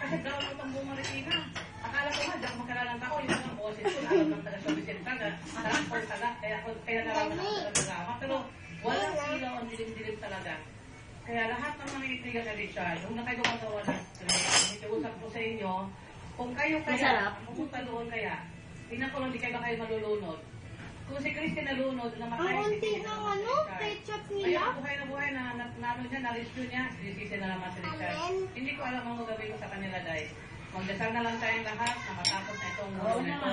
Kasi daw itong bumarikina. Akala ko nga, diyan makalalang ako, yung mga boses ko, alam ng taga-Sobisin taga, sarap ko taga, kaya naraman ako sa drama. Pero walang ilaw ang dilim-dilim talaga. Kaya lahat ng mga itigan na Richard, kung na kayo gumagawa na, usap ko sa inyo, kung kayo kaya, pumunta doon kaya, tingnan ko lang di kayo ba kayo malulunod. Kung si Christy nalunod, namatay si Christy. Ang ketchup nila. Kaya buhay na niya, na-rescue niya, sisisi na naman si Richard. Hindi ko alam ang gagawin ko sa kanila dahil. Magdasal na lang tayong lahat na matapos na itong mundo nito.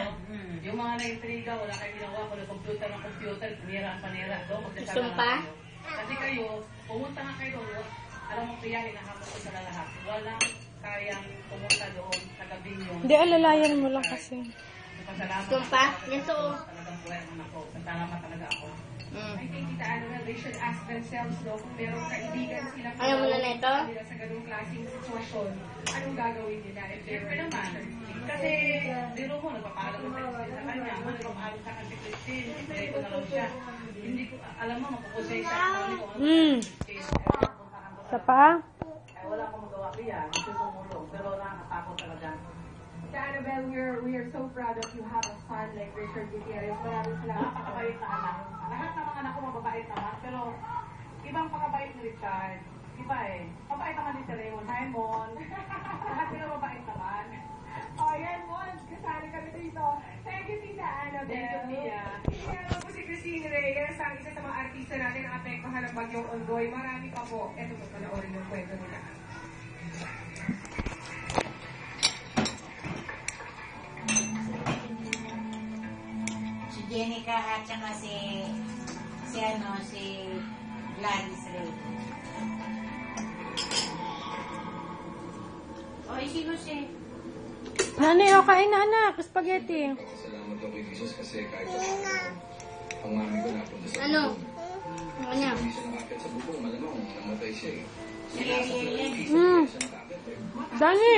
Yung mga na-intriga, wala kayong ginawa, kung computer ng computer, panira ang panira. Magdasal na lang tayo. Kasi kayo, pumunta nga kayo doon, alam mo kaya, hinahapos ko sa lahat. Walang kayang pumunta doon sa gabing yun. Hindi, alalayan mo lang kasi. Sumpa? Yan to. Talagang buhay ang anak ko. Salamat talaga ako. I think Tita Annabelle, they should ask themselves, no, kung merong kaibigan sila Ayaw mo na nito? sa ganung klaseng sitwasyon, anong gagawin nila? Siyempre naman. Kasi, biro mo, nagpapaalam mo sa kanya. Nagpapaalam sa kanya si Christine. Ito na lang siya. Hindi ko, alam mo, mapukusay siya. Sa pa? Ay, wala akong magawa kaya. Gusto tumulong. Pero nakakatakot talaga. Tita Annabelle, we are so proud of you have a son like Richard Gutierrez. Maraming salamat. Napakabait na anak. Lahat ng mga anak ko mababait naman. Pero, ibang pakabait ni Richard. Iba eh. Mabait naman din si Raymond. Hi, Mon. Lahat sila mabait naman. Oh, yan, Mon. Kasali kami dito. Thank you, Tita Annabelle. Thank you, Mia. Meron po si Christine Reyes, ang isa sa mga artista natin na apektuhan ng bagyong Ondoy. Marami pa po. Ito po, panoorin yung kwento nila. Si Jenica at saka si Gladys Ray. Oy, sino si? Nanay, o kain na anak. Spaghetti. Salamat ako kay Jesus kasi kahit ang mami ko napunta sa Ano? Ano niya? Hindi siya nakakit sa bubong. Malamang namatay siya eh. Dani.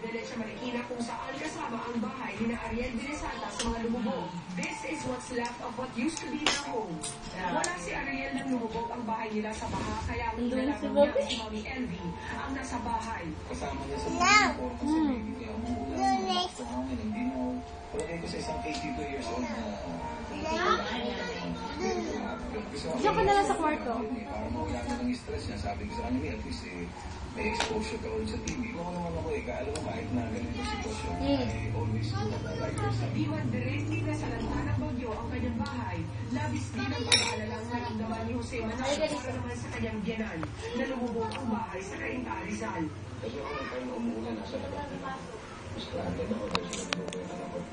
Village sa Marikina kung saan kasama ang bahay ni Ariel Dinesata sa mga lumubog. This is what's left of what used to be their home. Wala si Ariel nang lumubog ang bahay nila sa baha, kaya ang inalaman niya si Mami Elvie ang nasa bahay. Kasama niya sa bubong ko kasi baby ko yung ulan. Hindi mo, palagay ko sa isang 82 years old na Diyan ka na lang sa kwarto. Para mawala na ng stress niya. Sabi ko sa kanya, at least may exposure ka ulit sa TV. Ako naman ako alam mo kahit na ganito sitwasyon. I always do what I like yourself. Di man direkti na sa lanta ng bagyo ang kanyang bahay, labis din ang pag-aalala ang naramdaman ni Jose Manalo para naman sa kanyang biyanan na lumubog ang bahay sa Cainta, Rizal. Kasi ako nung time na umuulan, nasa labas. Stranded ako.